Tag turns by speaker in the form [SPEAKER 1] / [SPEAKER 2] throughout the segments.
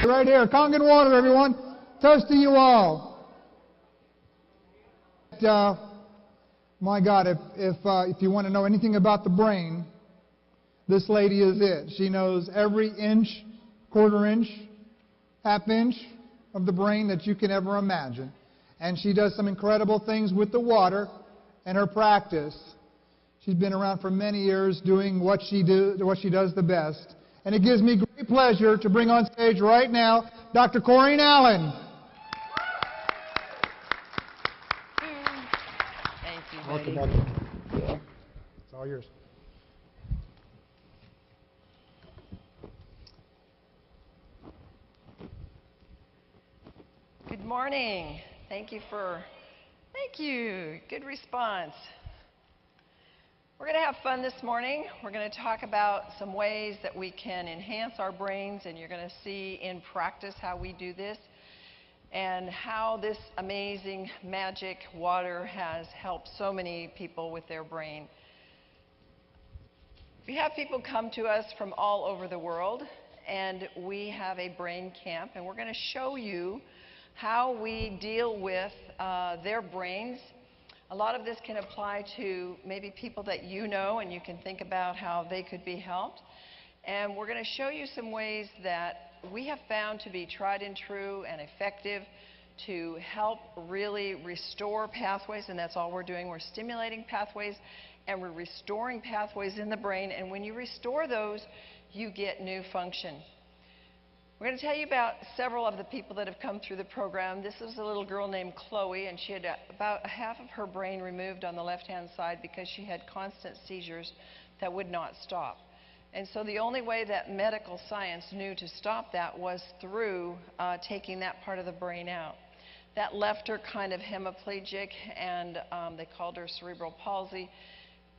[SPEAKER 1] right here. Kangen water, everyone. Toast to you all. My God, if you want to know anything about the brain, this lady is it. She knows every inch, quarter inch, half inch of the brain that you can ever imagine. And she does some incredible things with the water and her practice. She's been around for many years doing what she does the best. And it gives me great pleasure to bring on stage right now Dr. Corinne Allen.
[SPEAKER 2] Thank you, buddy.
[SPEAKER 1] Welcome. It's all yours.
[SPEAKER 2] Good morning. Thank you. Good response. We're going to have fun this morning. We're going to talk about some ways that we can enhance our brains, and you're going to see in practice how we do this and how this amazing magic water has helped so many people with their brain. We have people come to us from all over the world, and we have a brain camp, and we're going to show you how we deal with their brains. A lot of this can apply to maybe people that you know, and you can think about how they could be helped. And we're going to show you some ways that we have found to be tried and true and effective to help really restore pathways, and that's all we're doing. We're stimulating pathways, and we're restoring pathways in the brain, and when you restore those, you get new function. We're going to tell you about several of the people that have come through the program. This is a little girl named Chloe, and she had about half of her brain removed on the left-hand side because she had constant seizures that would not stop. And so the only way that medical science knew to stop that was through taking that part of the brain out. That left her kind of hemiplegic, and they called her cerebral palsy.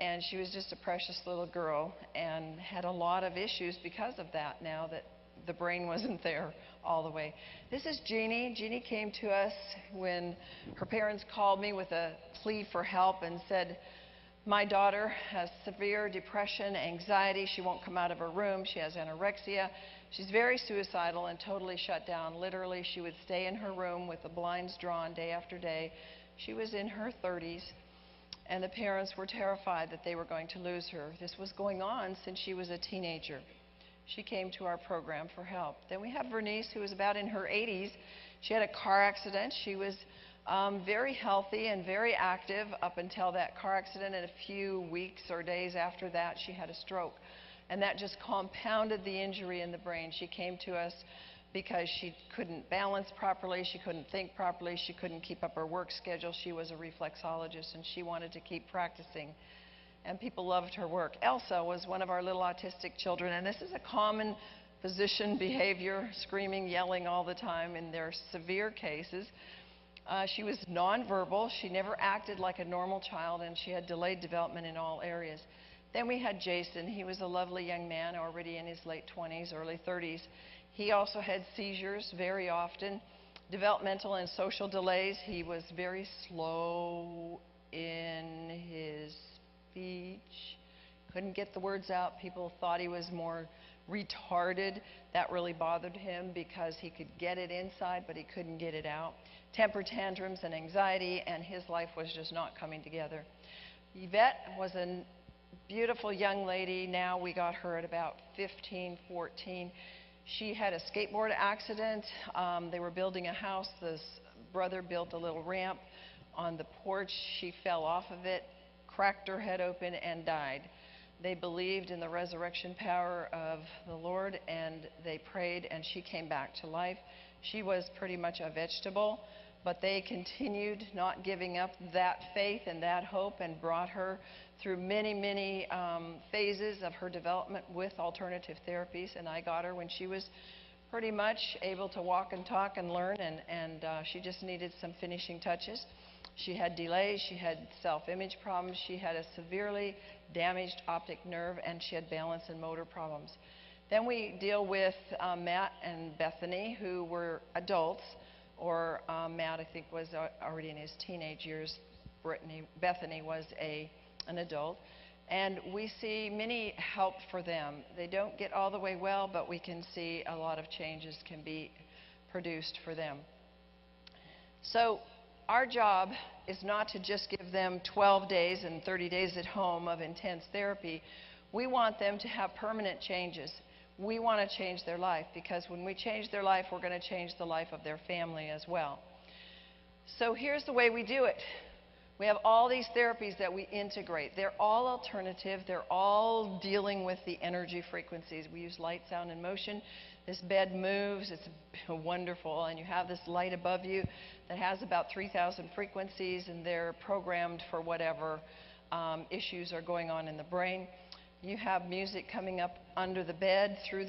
[SPEAKER 2] And she was just a precious little girl and had a lot of issues because of that now that the brain wasn't there all the way. This is Jeannie. Jeannie came to us when her parents called me with a plea for help and said, my daughter has severe depression, anxiety. She won't come out of her room. She has anorexia. She's very suicidal and totally shut down. Literally, she would stay in her room with the blinds drawn day after day. She was in her 30s, and the parents were terrified that they were going to lose her. This was going on since she was a teenager. She came to our program for help. Then we have Vernice, who was about in her 80s. She had a car accident. She was very healthy and very active up until that car accident, and a few weeks or days after that, she had a stroke. And that just compounded the injury in the brain. She came to us because she couldn't balance properly, she couldn't think properly, she couldn't keep up her work schedule. She was a reflexologist, and she wanted to keep practicing. And people loved her work. Elsa was one of our little autistic children, and this is a common physician behavior, screaming, yelling all the time in their severe cases. She was nonverbal. She never acted like a normal child, and she had delayed development in all areas. Then we had Jason. He was a lovely young man, already in his late 20s, early 30s. He also had seizures very often, developmental and social delays. He was very slow in his speech, couldn't get the words out. People thought he was more retarded. That really bothered him because he could get it inside, but he couldn't get it out. Temper tantrums and anxiety, and his life was just not coming together. Yvette was a beautiful young lady. Now we got her at about 15, 14. She had a skateboard accident. They were building a house. This brother built a little ramp on the porch. She fell off of it, cracked her head open, and died. They believed in the resurrection power of the Lord, and they prayed, and she came back to life. She was pretty much a vegetable, but they continued not giving up that faith and that hope, and brought her through many, many phases of her development with alternative therapies. And I got her when she was pretty much able to walk and talk and learn, and she just needed some finishing touches. She had delays, she had self-image problems, she had a severely damaged optic nerve, and she had balance and motor problems. Then we deal with Matt and Bethany, who were adults, or Matt, I think, was already in his teenage years. Bethany was an adult. And we see many help for them. They don't get all the way well, but we can see a lot of changes can be produced for them. So our job is not to just give them 12 days and 30 days at home of intense therapy. We want them to have permanent changes. We want to change their life, because when we change their life, we're going to change the life of their family as well. So here's the way we do it. We have all these therapies that we integrate. They're all alternative. They're all dealing with the energy frequencies. We use light, sound, and motion. This bed moves. It's wonderful. And you have this light above you that has about 3,000 frequencies, and they're programmed for whatever issues are going on in the brain. You have music coming up under the bed, through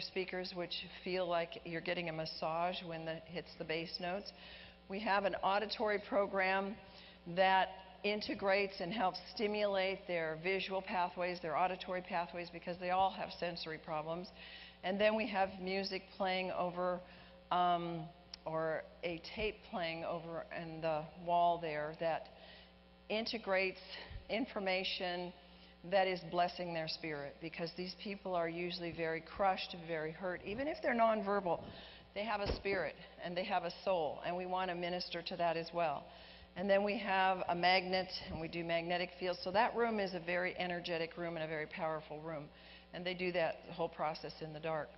[SPEAKER 2] speakers, which feel like you're getting a massage when it hits the bass notes. We have an auditory program that integrates and helps stimulate their visual pathways, their auditory pathways, because they all have sensory problems. And then we have music playing over, or a tape playing over in the wall there that integrates information that is blessing their spirit, because these people are usually very crushed, very hurt. Even if they're nonverbal, they have a spirit and they have a soul, and we want to minister to that as well. And then we have a magnet, and we do magnetic fields. So that room is a very energetic room and a very powerful room, and they do that whole process in the dark.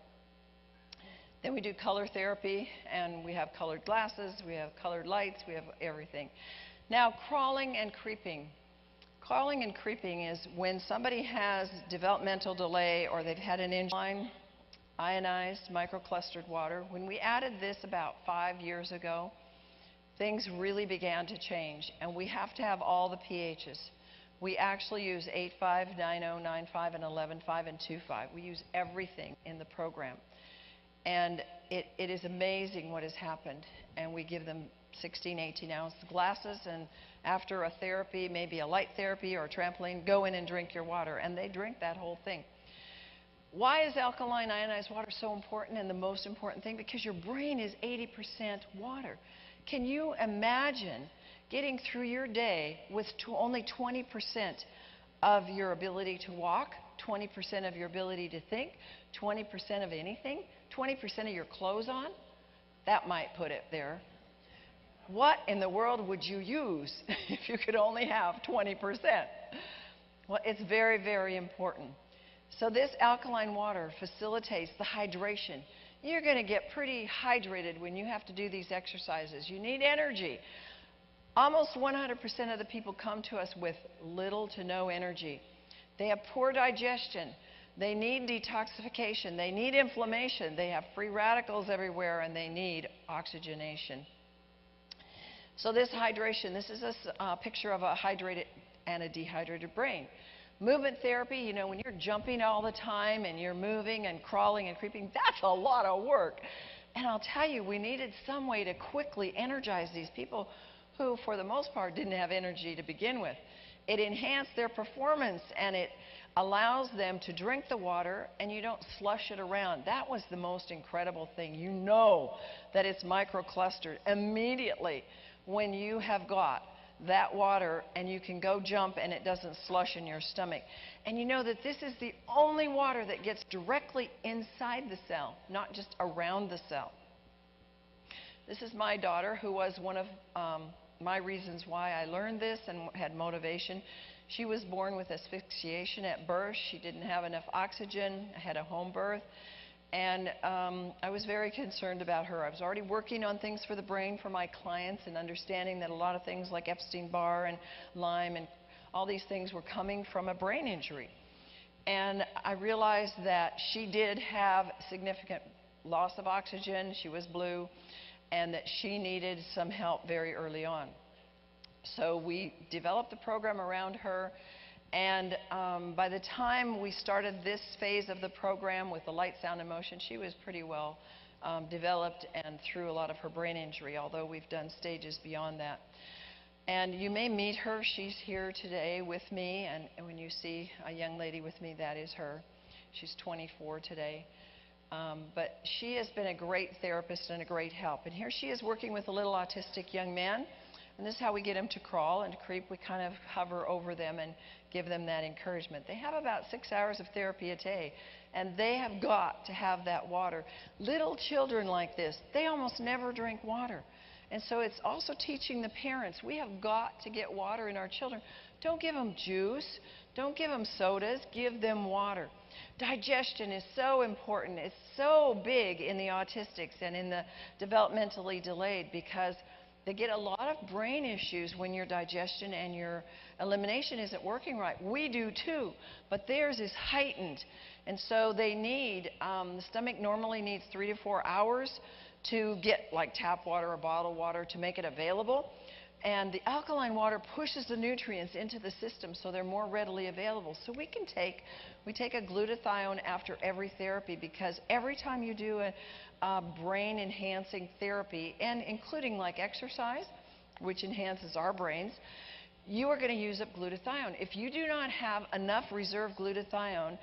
[SPEAKER 2] Then we do color therapy, and we have colored glasses, we have colored lights, we have everything. Now, crawling and creeping. Crawling and creeping is when somebody has developmental delay or they've had an injury. Ionized, microclustered water. When we added this about 5 years ago, things really began to change, and we have to have all the pHs. We actually use 8.5, 9.0, 9.5, and 11.5, and 2.5. We use everything in the program. And it is amazing what has happened. And we give them 16, 18-ounce glasses, and after a therapy, maybe a light therapy or a trampoline, go in and drink your water. And they drink that whole thing. Why is alkaline ionized water so important and the most important thing? Because your brain is 80% water. Can you imagine getting through your day with only 20% of your ability to walk, 20% of your ability to think, 20% of anything, 20% of your clothes on? That might put it there. What in the world would you use if you could only have 20%? Well, it's very, very important. So this alkaline water facilitates the hydration. You're going to get pretty hydrated when you have to do these exercises. You need energy. Almost 100% of the people come to us with little to no energy. They have poor digestion. They need detoxification. They need inflammation. They have free radicals everywhere, and they need oxygenation. So this hydration, this is a picture of a hydrated and a dehydrated brain. Movement therapy, you know, when you're jumping all the time and you're moving and crawling and creeping, that's a lot of work. And I'll tell you, we needed some way to quickly energize these people who, for the most part, didn't have energy to begin with. It enhanced their performance, and it allows them to drink the water, and you don't slush it around. That was the most incredible thing. You know that it's microclustered immediately when you have got that water, and you can go jump and it doesn't slush in your stomach. And you know that this is the only water that gets directly inside the cell, not just around the cell. This is my daughter, who was one of my reasons why I learned this and had motivation. She was born with asphyxiation at birth. She didn't have enough oxygen. I had a home birth. And I was very concerned about her. I was already working on things for the brain for my clients and understanding that a lot of things like Epstein-Barr and Lyme and all these things were coming from a brain injury. And I realized that she did have significant loss of oxygen. She was blue, and that she needed some help very early on. So we developed the program around her. And by the time we started this phase of the program with the light, sound, and motion, she was pretty well developed and through a lot of her brain injury, although we've done stages beyond that. And you may meet her. She's here today with me, and when you see a young lady with me, that is her. She's 24 today. But she has been a great therapist and a great help. And here she is working with a little autistic young man And this is how we get them to crawl and to creep. We kind of hover over them and give them that encouragement. They have about 6 hours of therapy a day, and they have got to have that water. Little children like this, they almost never drink water. And so it's also teaching the parents, we have got to get water in our children. Don't give them juice. Don't give them sodas. Give them water. Digestion is so important. It's so big in the autistics and in the developmentally delayed because they get a lot of brain issues when your digestion and your elimination isn't working right. We do too, but theirs is heightened. And so they need, the stomach normally needs 3 to 4 hours to get like tap water or bottled water to make it available. And the alkaline water pushes the nutrients into the system so they're more readily available. So we take a glutathione after every therapy because every time you do a brain enhancing therapy, and including like exercise, which enhances our brains, you are going to use up glutathione. If you do not have enough reserve glutathione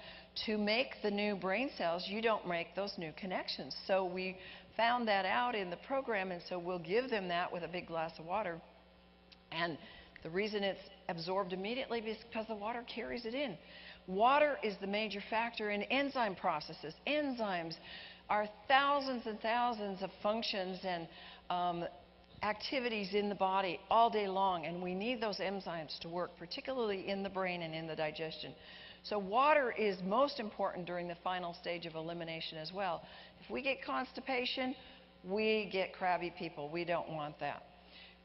[SPEAKER 2] to make the new brain cells, you don't make those new connections. So we found that out in the program, and so we'll give them that with a big glass of water. And the reason it's absorbed immediately is because the water carries it in. Water is the major factor in enzyme processes. Enzymes are thousands and thousands of functions and activities in the body all day long, and we need those enzymes to work, particularly in the brain and in the digestion. So water is most important during the final stage of elimination as well. If we get constipation, we get crabby people. We don't want that.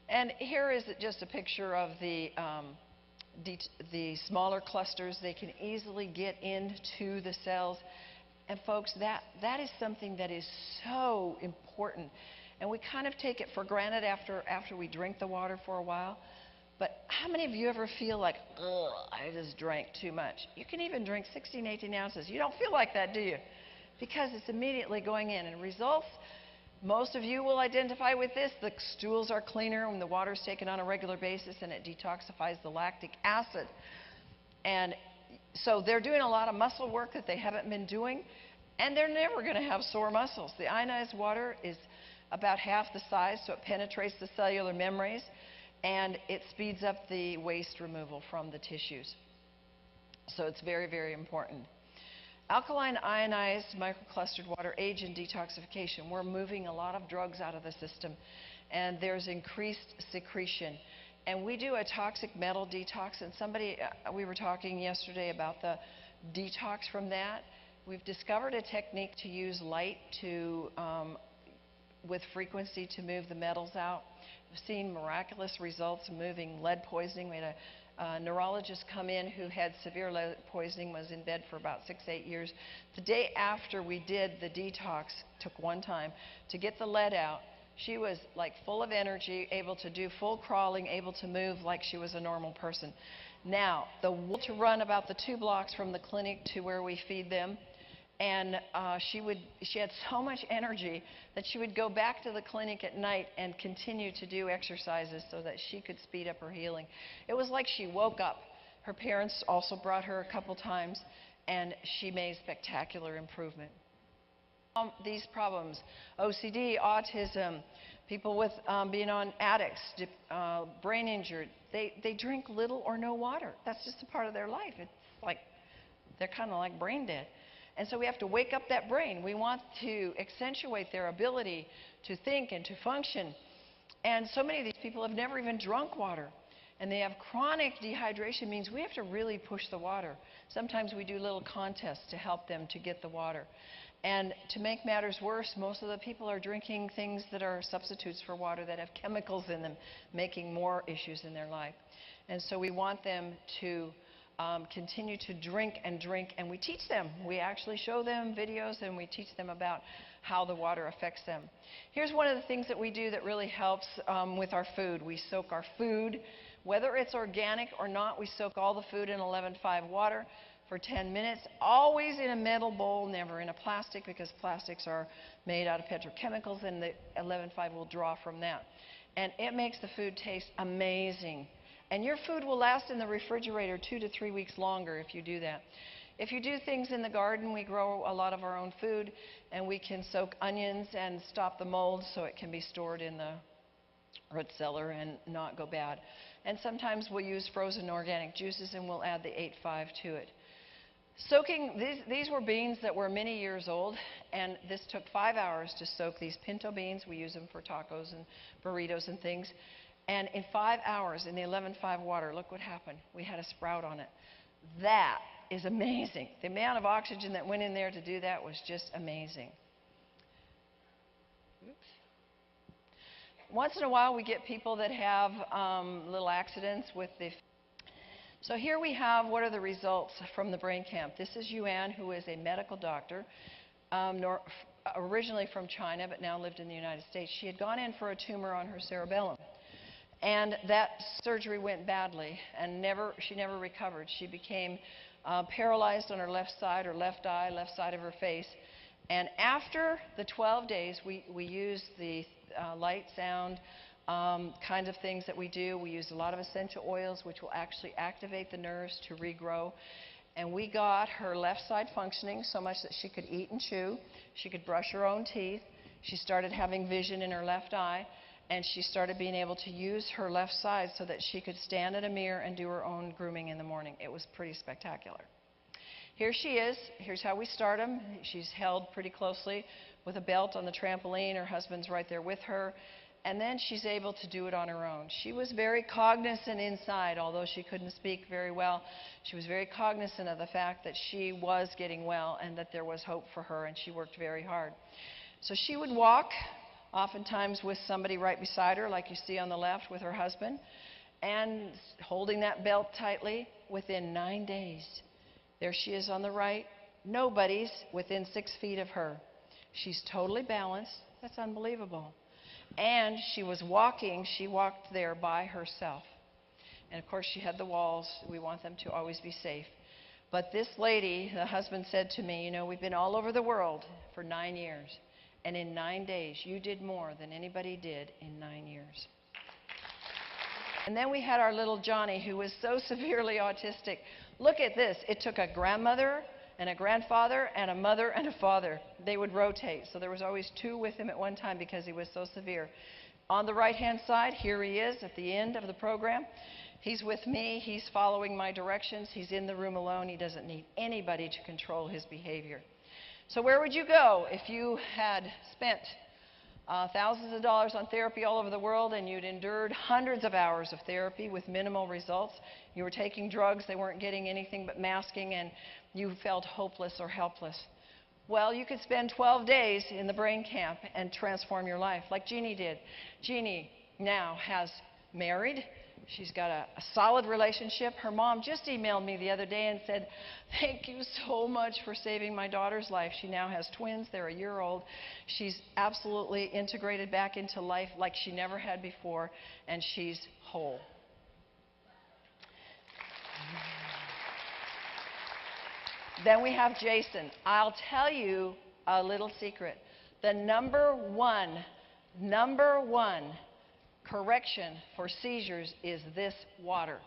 [SPEAKER 2] And here is just a picture of the smaller clusters. They can easily get into the cells. And folks, that is something that is so important. And we kind of take it for granted after we drink the water for a while. But how many of you ever feel like, ugh, I just drank too much? You can even drink 16, 18 ounces. You don't feel like that, do you? Because it's immediately going in. And results, most of you will identify with this. The stools are cleaner when the water is taken on a regular basis, and it detoxifies the lactic acid. And so they're doing a lot of muscle work that they haven't been doing, and they're never going to have sore muscles. The ionized water is about half the size, so it penetrates the cellular membranes, and it speeds up the waste removal from the tissues. So it's very, very important. Alkaline ionized microclustered water aids in detoxification. We're moving a lot of drugs out of the system, and there's increased secretion. And we do a toxic metal detox, and we were talking yesterday about the detox from that. We've discovered a technique to use light with frequency to move the metals out. We've seen miraculous results moving lead poisoning. We had a neurologist come in who had severe lead poisoning, was in bed for about 6 to 8 years. The day after we did the detox, took one time, to get the lead out, she was like full of energy, able to do full crawling, able to move like she was a normal person. Now, the will to run about the 2 blocks from the clinic to where we feed them, and she had so much energy that she would go back to the clinic at night and continue to do exercises so that she could speed up her healing. It was like she woke up. Her parents also brought her a couple times, and she made spectacular improvement. These problems, OCD, autism, people with being on addicts, brain injured, they drink little or no water. That's just a part of their life. It's like they're kind of like brain dead. And so we have to wake up that brain. We want to accentuate their ability to think and to function. And so many of these people have never even drunk water. And they have chronic dehydration, means we have to really push the water. Sometimes we do little contests to help them to get the water. And to make matters worse, most of the people are drinking things that are substitutes for water that have chemicals in them, making more issues in their life. And so we want them to continue to drink, and we teach them. We actually show them videos, and we teach them about how the water affects them. Here's one of the things that we do that really helps with our food. We soak our food, whether it's organic or not. We soak all the food in 11.5 water for 10 minutes, always in a metal bowl, never in a plastic, because plastics are made out of petrochemicals, and the 11.5 will draw from that. And it makes the food taste amazing. And your food will last in the refrigerator 2 to 3 weeks longer if you do that. If you do things in the garden, we grow a lot of our own food, and we can soak onions and stop the mold so it can be stored in the root cellar and not go bad. And sometimes we'll use frozen organic juices and we'll add the 8.5 to it. Soaking, these were beans that were many years old, and this took 5 hours to soak these pinto beans. We use them for tacos and burritos and things. And in 5 hours in the 11.5 water, look what happened. We had a sprout on it. That is amazing. The amount of oxygen that went in there to do that was just amazing. Oops. Once in a while we get people that have little accidents with the... So here we have what are the results from the brain camp. This is Yuan, who is a medical doctor, originally from China but now lived in the United States. She had gone in for a tumor on her cerebellum. And that surgery went badly, and she never recovered. She became paralyzed on her left side, or left eye, left side of her face. And after the 12 days, we used the light, sound kind of things that we do. We use a lot of essential oils, which will actually activate the nerves to regrow. And we got her left side functioning so much that she could eat and chew. She could brush her own teeth. She started having vision in her left eye. And she started being able to use her left side so that she could stand at a mirror and do her own grooming in the morning. It was pretty spectacular. Here she is. Here's how we start them. She's held pretty closely with a belt on the trampoline. Her husband's right there with her. And then she's able to do it on her own. She was very cognizant inside, although she couldn't speak very well. She was very cognizant of the fact that she was getting well and that there was hope for her, and she worked very hard. So she would walk, oftentimes with somebody right beside her, like you see on the left with her husband, and holding that belt tightly. Within 9 days, there she is on the right. Nobody's within 6 feet of her. She's totally balanced. That's unbelievable. And she was walking. She walked there by herself. And of course, she had the walls. We want them to always be safe. But this lady, the husband said to me, you know, we've been all over the world for 9 years. And in 9 days, you did more than anybody did in 9 years. And then we had our little Johnny, who was so severely autistic. Look at this. It took a grandmother and a grandfather and a mother and a father. They would rotate. So there was always 2 with him at one time because he was so severe. On the right-hand side, here he is at the end of the program. He's with me. He's following my directions. He's in the room alone. He doesn't need anybody to control his behavior. So where would you go if you had spent thousands of dollars on therapy all over the world and you'd endured hundreds of hours of therapy with minimal results? You were taking drugs, they weren't getting anything but masking, and you felt hopeless or helpless. Well, you could spend 12 days in the brain camp and transform your life, like Jeannie did. Jeannie now has married. She's got a solid relationship. Her mom just emailed me the other day and said, thank you so much for saving my daughter's life. She now has twins. They're a year old. She's absolutely integrated back into life like she never had before, and she's whole. Then we have Jason. I'll tell you a little secret. The number one correction for seizures is this water.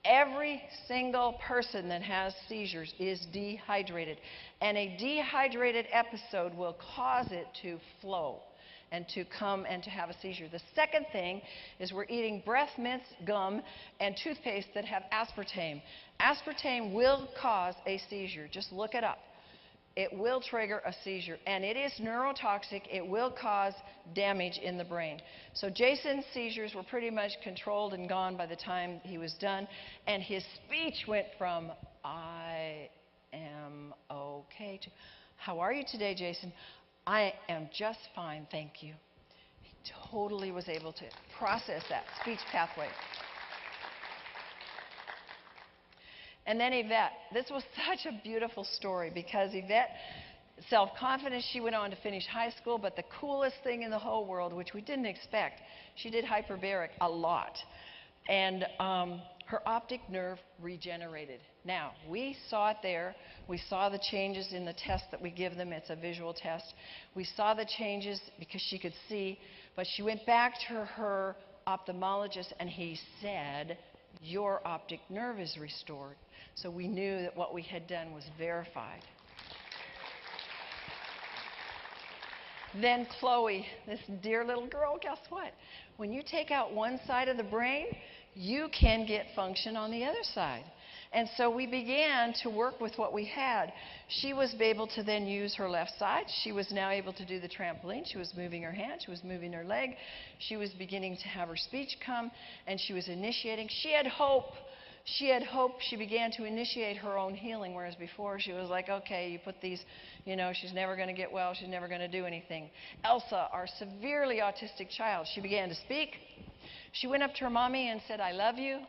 [SPEAKER 2] Every single person that has seizures is dehydrated, and a dehydrated episode will cause it to flow and to come and to have a seizure. The second thing is we're eating breath mints, gum, and toothpaste that have aspartame. Aspartame will cause a seizure. Just look it up. It will trigger a seizure, and it is neurotoxic. It will cause damage in the brain. So Jason's seizures were pretty much controlled and gone by the time he was done, and his speech went from, I am okay, to, how are you today, Jason? I am just fine, thank you. He totally was able to process that speech pathway. And then Yvette. This was such a beautiful story because Yvette, self-confident, she went on to finish high school, but the coolest thing in the whole world, which we didn't expect, she did hyperbaric a lot. And her optic nerve regenerated. Now, we saw it there. We saw the changes in the test that we give them. It's a visual test. We saw the changes because she could see, but she went back to her ophthalmologist and he said, your optic nerve is restored. So we knew that what we had done was verified. Then Chloe, this dear little girl, guess what? When you take out one side of the brain, you can get function on the other side. And so we began to work with what we had. She was able to then use her left side. She was now able to do the trampoline. She was moving her hand. She was moving her leg. She was beginning to have her speech come, and she was initiating. She had hope. She had hope. She began to initiate her own healing, whereas before she was like, okay, you put these, she's never going to get well. She's never going to do anything. Elsa, our severely autistic child, she began to speak. She went up to her mommy and said, I love you.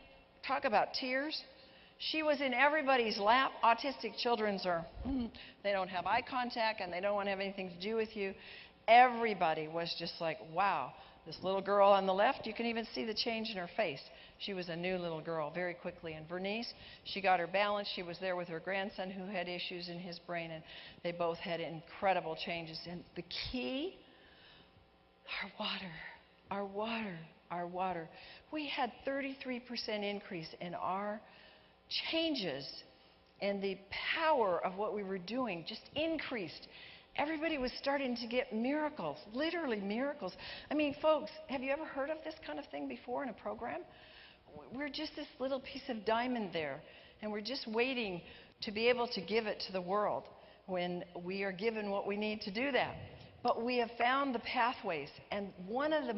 [SPEAKER 2] Talk about tears. She was in everybody's lap. Autistic children they don't have eye contact and they don't want to have anything to do with you. Everybody was just like, wow. This little girl on the left, you can even see the change in her face. She was a new little girl very quickly. And Bernice, she got her balance. She was there with her grandson who had issues in his brain, and they both had incredible changes. And the key, our water, our water, our water. We had 33% increase in our changes, and the power of what we were doing just increased. Everybody was starting to get miracles, literally miracles. I mean, folks, have you ever heard of this kind of thing before in a program? We're just this little piece of diamond there, and we're just waiting to be able to give it to the world when we are given what we need to do that. But we have found the pathways, and one of the